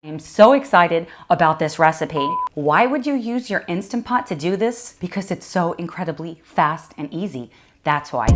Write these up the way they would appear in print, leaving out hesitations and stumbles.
I'm so excited about this recipe. Why would you use your Instant Pot to do this? Because it's so incredibly fast and easy. That's why.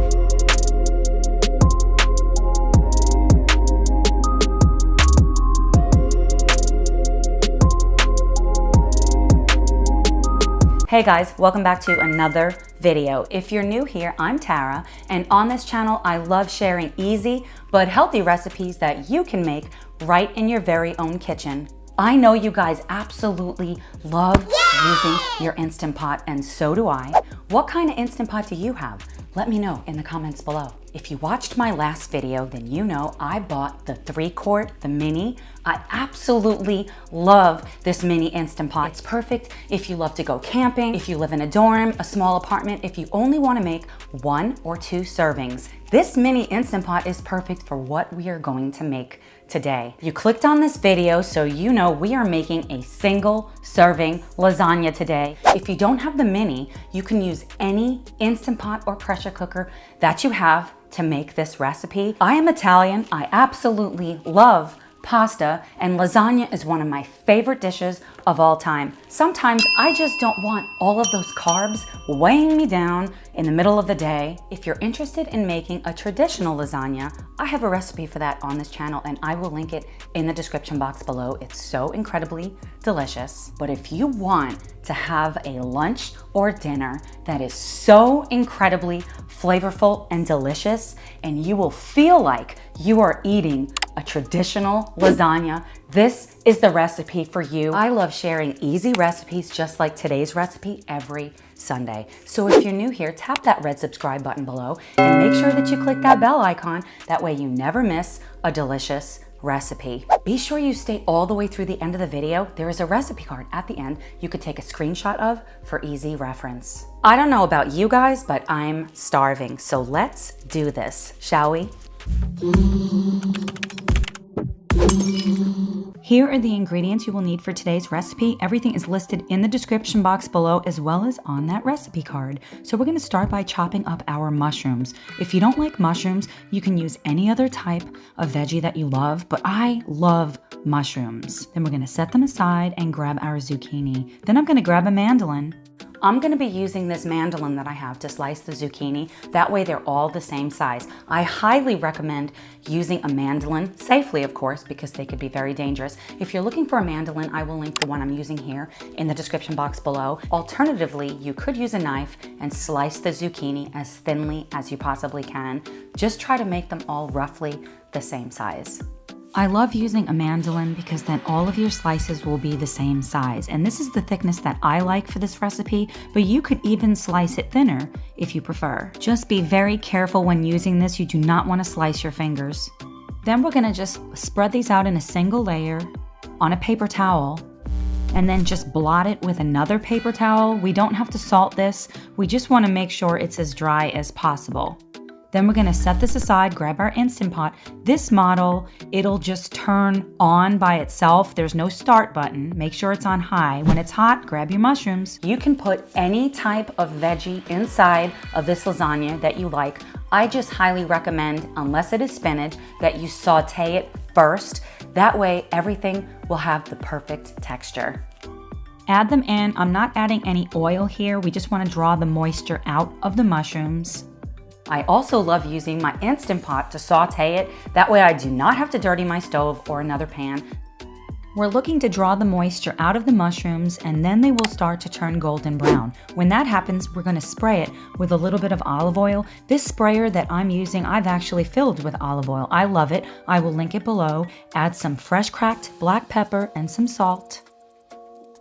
Hey guys, welcome back to another video. If you're new here, I'm Tara, and on this channel, I love sharing easy but healthy recipes that you can make right in your very own kitchen. I know you guys absolutely love using your Instant Pot, and so do I. What kind of Instant Pot do you have? Let me know in the comments below. If you watched my last video, then you know I bought the 3-quart, the mini. I absolutely love this mini Instant Pot. It's perfect if you love to go camping, if you live in a dorm, a small apartment, if you only want to make 1 or 2 servings. This mini Instant Pot is perfect for what we are going to make today. You clicked on this video, so you know we are making a single serving lasagna today. If you don't have the mini, you can use any Instant Pot or pressure cooker that you have to make this recipe. I am Italian. I absolutely love pasta, and lasagna is one of my favorite dishes of all time. Sometimes I just don't want all of those carbs weighing me down in the middle of the day. If you're interested in making a traditional lasagna, I have a recipe for that on this channel, and I will link it in the description box below. It's so incredibly delicious. But if you want to have a lunch or dinner that is so incredibly flavorful and delicious, and you will feel like you are eating a traditional lasagna, this is the recipe for you. I love sharing easy recipes just like today's recipe every Sunday. So if you're new here, tap that red subscribe button below and make sure that you click that bell icon. That way you never miss a delicious recipe. Be sure you stay all the way through the end of the video. There is a recipe card at the end you could take a screenshot of for easy reference. I don't know about you guys, but I'm starving. So let's do this, shall we? Here are the ingredients you will need for today's recipe. Everything is listed in the description box below as well as on that recipe card. So we're gonna start by chopping up our mushrooms. If you don't like mushrooms, you can use any other type of veggie that you love, but I love mushrooms. Then we're gonna set them aside and grab our zucchini. Then I'm gonna grab a mandolin. I'm gonna be using this mandolin that I have to slice the zucchini. That way they're all the same size. I highly recommend using a mandolin, safely of course, because they could be very dangerous. If you're looking for a mandolin, I will link the one I'm using here in the description box below. Alternatively, you could use a knife and slice the zucchini as thinly as you possibly can. Just try to make them all roughly the same size. I love using a mandolin because then all of your slices will be the same size. And this is the thickness that I like for this recipe, but you could even slice it thinner if you prefer. Just be very careful when using this. You do not want to slice your fingers. Then we're gonna just spread these out in a single layer on a paper towel, and then just blot it with another paper towel. We don't have to salt this. We just want to make sure it's as dry as possible. Then we're gonna set this aside, grab our Instant Pot. This model, it'll just turn on by itself. There's no start button. Make sure it's on high. When it's hot, grab your mushrooms. You can put any type of veggie inside of this lasagna that you like. I just highly recommend, unless it is spinach, that you saute it first. That way, everything will have the perfect texture. Add them in. I'm not adding any oil here. We just wanna draw the moisture out of the mushrooms. I also love using my Instant Pot to saute it. That way I do not have to dirty my stove or another pan. We're looking to draw the moisture out of the mushrooms, and then they will start to turn golden brown. When that happens, we're gonna spray it with a little bit of olive oil. This sprayer that I'm using, I've actually filled with olive oil. I love it. I will link it below. Add some fresh cracked black pepper and some salt.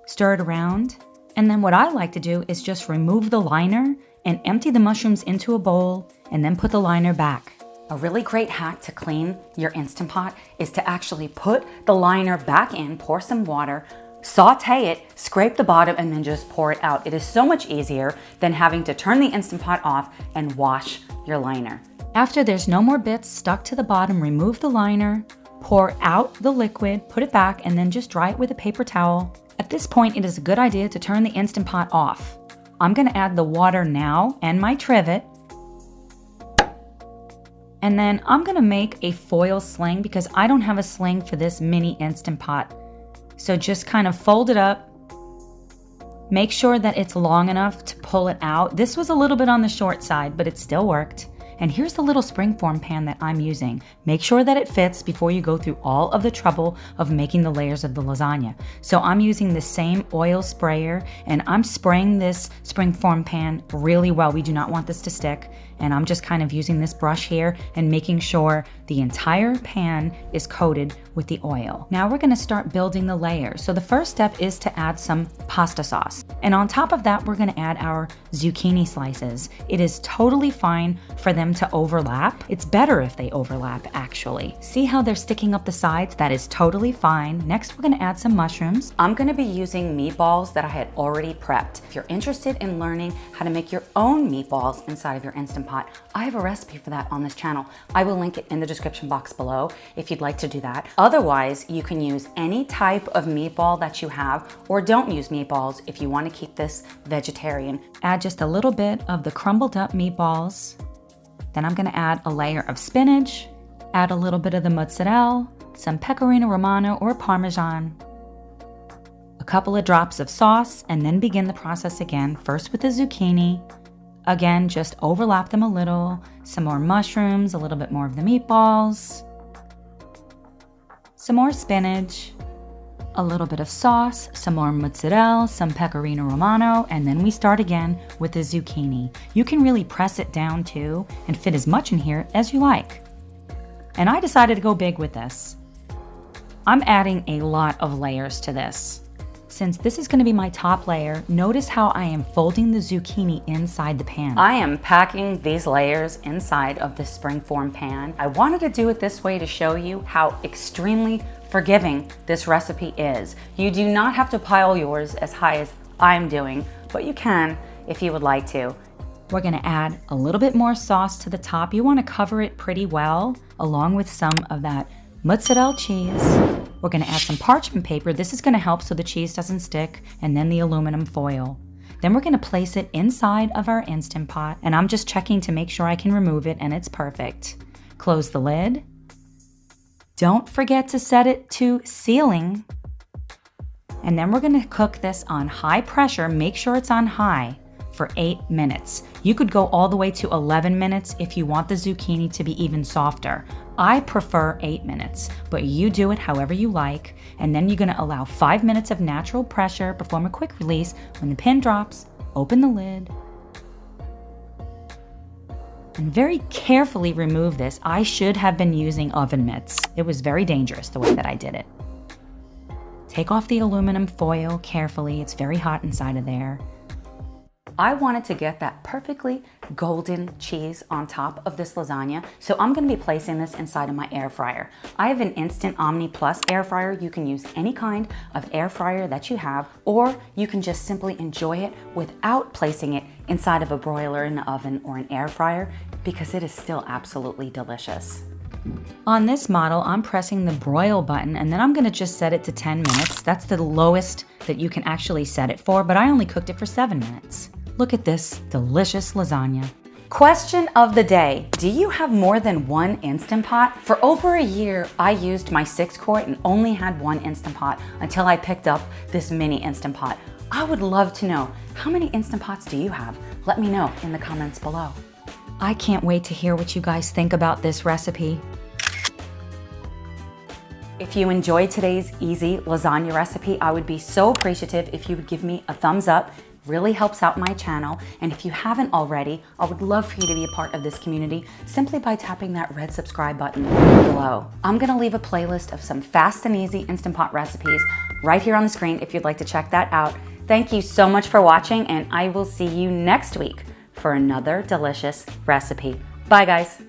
Stir it around. And then what I like to do is just remove the liner and empty the mushrooms into a bowl, and then put the liner back. A really great hack to clean your Instant Pot is to actually put the liner back in, pour some water, saute it, scrape the bottom, and then just pour it out. It is so much easier than having to turn the Instant Pot off and wash your liner. After there's no more bits stuck to the bottom, remove the liner, pour out the liquid, put it back, and then just dry it with a paper towel. At this point, it is a good idea to turn the Instant Pot off. I'm gonna add the water now and my trivet. And then I'm gonna make a foil sling because I don't have a sling for this mini Instant Pot. So just kind of fold it up. Make sure that it's long enough to pull it out. This was a little bit on the short side, but it still worked. And here's the little springform pan that I'm using. Make sure that it fits before you go through all of the trouble of making the layers of the lasagna. So I'm using the same oil sprayer, and I'm spraying this springform pan really well. We do not want this to stick. And I'm just kind of using this brush here and making sure the entire pan is coated with the oil. Now we're gonna start building the layers. So the first step is to add some pasta sauce. And on top of that, we're gonna add our zucchini slices. It is totally fine for them to overlap. It's better if they overlap, actually. See how they're sticking up the sides? That is totally fine. Next, we're gonna add some mushrooms. I'm gonna be using meatballs that I had already prepped. If you're interested in learning how to make your own meatballs inside of your Instant Pot, I have a recipe for that on this channel. I will link it in the description box below if you'd like to do that. Otherwise, you can use any type of meatball that you have, or don't use meatballs if you want to keep this vegetarian. Add just a little bit of the crumbled up meatballs. Then I'm gonna add a layer of spinach, add a little bit of the mozzarella, some pecorino romano or parmesan, a couple of drops of sauce, and then begin the process again, first with the zucchini. Again, just overlap them a little, some more mushrooms, a little bit more of the meatballs, some more spinach, a little bit of sauce, some more mozzarella, some pecorino romano, and then we start again with the zucchini. You can really press it down too and fit as much in here as you like. And I decided to go big with this. I'm adding a lot of layers to this. Since this is going to be my top layer, notice how I am folding the zucchini inside the pan. I am packing these layers inside of the springform pan. I wanted to do it this way to show you how extremely forgiving this recipe is. You do not have to pile yours as high as I'm doing, but you can if you would like to. We're gonna add a little bit more sauce to the top. You wanna cover it pretty well, along with some of that mozzarella cheese. We're gonna add some parchment paper. This is gonna help so the cheese doesn't stick, and then the aluminum foil. Then we're gonna place it inside of our Instant Pot, and I'm just checking to make sure I can remove it and it's perfect. Close the lid. Don't forget to set it to sealing. And then we're gonna cook this on high pressure. Make sure it's on high for 8 minutes. You could go all the way to 11 minutes if you want the zucchini to be even softer. I prefer 8 minutes, but you do it however you like. And then you're gonna allow 5 minutes of natural pressure, perform a quick release. When the pin drops, open the lid, and very carefully remove this. I should have been using oven mitts. It was very dangerous the way that I did it. Take off the aluminum foil carefully. It's very hot inside of there. I wanted to get that perfectly golden cheese on top of this lasagna, so I'm gonna be placing this inside of my air fryer. I have an Instant Omni Plus air fryer. You can use any kind of air fryer that you have, or you can just simply enjoy it without placing it inside of a broiler in the oven or an air fryer, because it is still absolutely delicious. On this model, I'm pressing the broil button, and then I'm gonna just set it to 10 minutes. That's the lowest that you can actually set it for, but I only cooked it for 7 minutes. Look at this delicious lasagna. Question of the day. Do you have more than one Instant Pot? For over a year, I used my 6-quart and only had one Instant Pot until I picked up this mini Instant Pot. I would love to know, how many Instant Pots do you have? Let me know in the comments below. I can't wait to hear what you guys think about this recipe. If you enjoyed today's easy lasagna recipe, I would be so appreciative if you would give me a thumbs up. Really helps out my channel. And if you haven't already, I would love for you to be a part of this community simply by tapping that red subscribe button below. I'm gonna leave a playlist of some fast and easy Instant Pot recipes right here on the screen if you'd like to check that out. Thank you so much for watching, and I will see you next week for another delicious recipe. Bye guys.